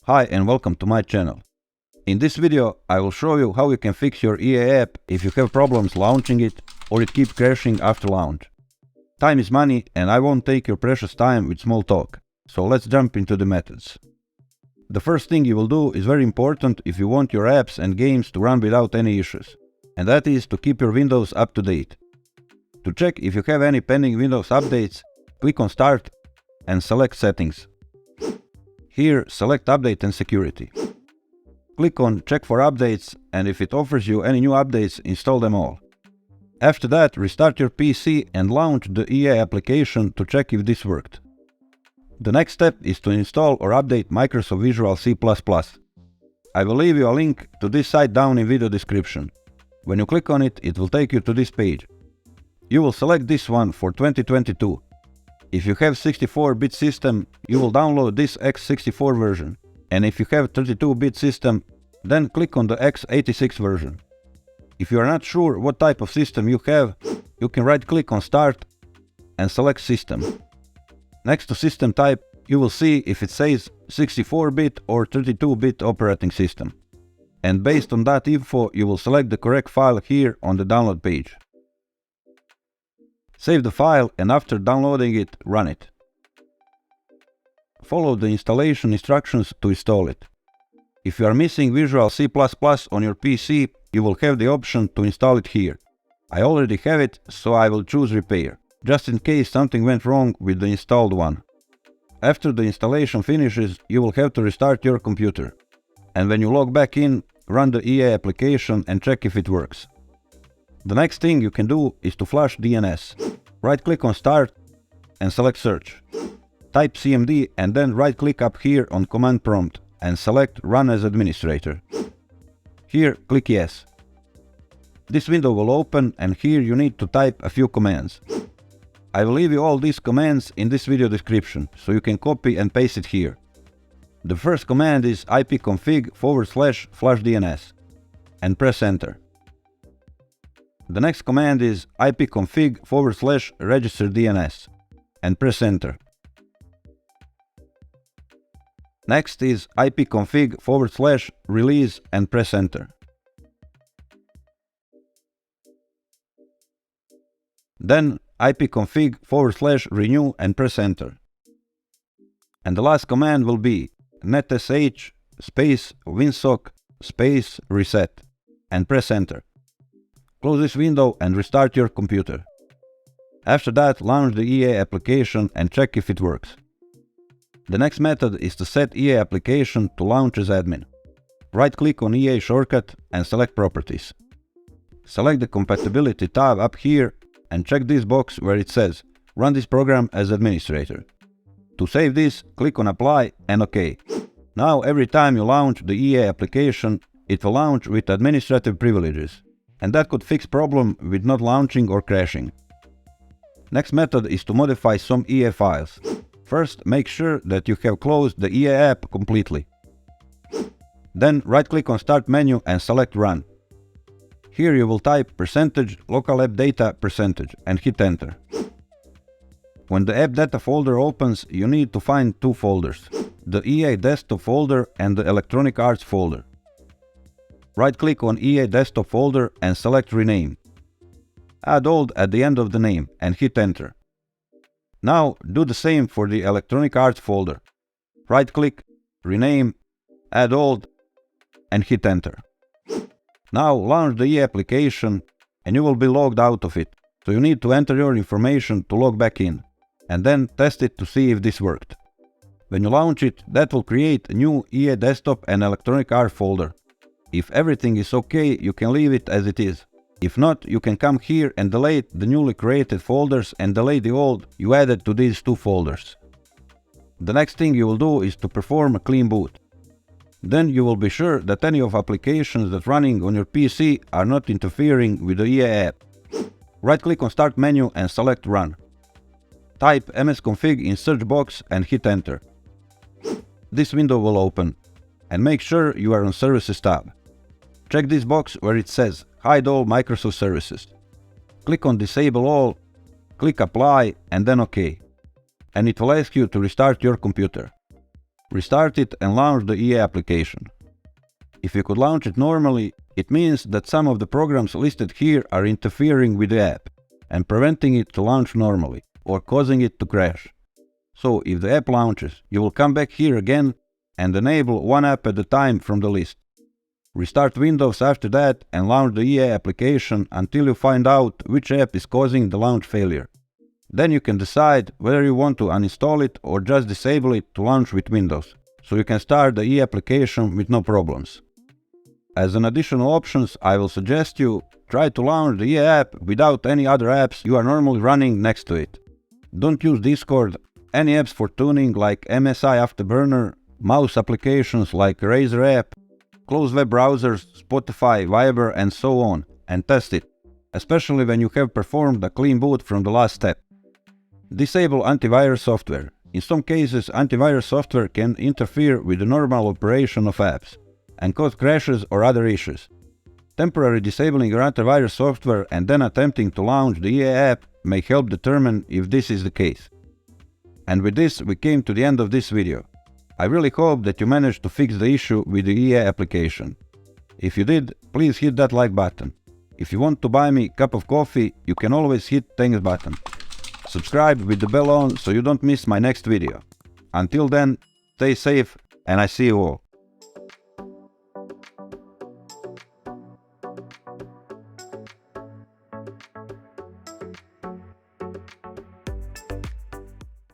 Hi and welcome to my channel. In this video I will show you how you can fix your EA app if you have problems launching it or it keeps crashing after launch. Time is money and I won't take your precious time with small talk, so let's jump into the methods. The first thing you will do is very important if you want your apps and games to run without any issues, and that is to keep your Windows up to date. To check if you have any pending Windows updates, click on Start and select Settings. Here select Update and Security. Click on Check for updates, and if it offers you any new updates, install them all. After that, restart your PC and launch the EA application to check if this worked. The next step is to install or update Microsoft Visual C++. I will leave you a link to this site down in video description. When you click on it, it will take you to this page. You will select this one for 2022. If you have 64-bit system, you will download this x64 version, and if you have 32-bit system, then click on the x86 version. If you are not sure what type of system you have, you can right-click on Start and select System. Next to System Type, you will see if it says 64-bit or 32-bit operating system. And based on that info, you will select the correct file here on the download page. Save the file and after downloading it, run it. Follow the installation instructions to install it. If you are missing Visual C++ on your PC, you will have the option to install it here. I already have it, so I will choose Repair, just in case something went wrong with the installed one. After the installation finishes, you will have to restart your computer. And when you log back in, run the EA application and check if it works. The next thing you can do is to flush DNS. Right-click on Start and select Search. Type CMD and then right-click up here on Command Prompt and select Run as Administrator. Here, click Yes. This window will open and here you need to type a few commands. I will leave you all these commands in this video description, so you can copy and paste it here. The first command is ipconfig/flushdns and press Enter. The next command is ipconfig/registerdns and press Enter. Next is ipconfig/release and press Enter. Then ipconfig/renew and press Enter. And the last command will be netsh winsock reset and press Enter. Close this window and restart your computer. After that, launch the EA application and check if it works. The next method is to set EA application to launch as admin. Right-click on EA shortcut and select Properties. Select the Compatibility tab up here and check this box where it says Run this program as administrator. To save this, click on Apply and OK. Now every time you launch the EA application, it will launch with administrative privileges. And that could fix problem with not launching or crashing. Next method is to modify some EA files. First, make sure that you have closed the EA app completely. Then right-click on Start menu and select Run. Here you will type %local app data % and hit Enter. When the app data folder opens, you need to find two folders, the EA desktop folder and the electronic arts folder. Right-click on EA desktop folder and select Rename. Add old at the end of the name and hit Enter. Now do the same for the electronic arts folder. Right-click, rename, add old and hit Enter. Now launch the EA application and you will be logged out of it, so you need to enter your information to log back in, and then test it to see if this worked. When you launch it, that will create a new EA desktop and electronic arts folder. If everything is okay, you can leave it as it is. If not, you can come here and delete the newly created folders and delete the old you added to these two folders. The next thing you will do is to perform a clean boot. Then you will be sure that any of applications that running on your PC are not interfering with the EA app. Right-click on Start menu and select Run. Type msconfig in search box and hit Enter. This window will open. And make sure you are on Services tab. Check this box where it says Hide all Microsoft services. Click on Disable all, click Apply and then OK. And it will ask you to restart your computer. Restart it and launch the EA application. If you could launch it normally, it means that some of the programs listed here are interfering with the app and preventing it to launch normally or causing it to crash. So if the app launches, you will come back here again and enable one app at a time from the list. Restart Windows after that and launch the EA application until you find out which app is causing the launch failure. Then you can decide whether you want to uninstall it or just disable it to launch with Windows, so you can start the EA application with no problems. As an additional options, I will suggest you try to launch the EA app without any other apps you are normally running next to it. Don't use Discord, any apps for tuning like MSI Afterburner, mouse applications like Razer app, close web browsers, Spotify, Viber and so on, and test it, especially when you have performed a clean boot from the last step. Disable antivirus software. In some cases, antivirus software can interfere with the normal operation of apps and cause crashes or other issues. Temporarily disabling your antivirus software and then attempting to launch the EA app may help determine if this is the case. And with this, we came to the end of this video. I really hope that you managed to fix the issue with the EA application. If you did, please hit that like button. If you want to buy me a cup of coffee, you can always hit thanks button. Subscribe with the bell on so you don't miss my next video. Until then, stay safe and I see you all.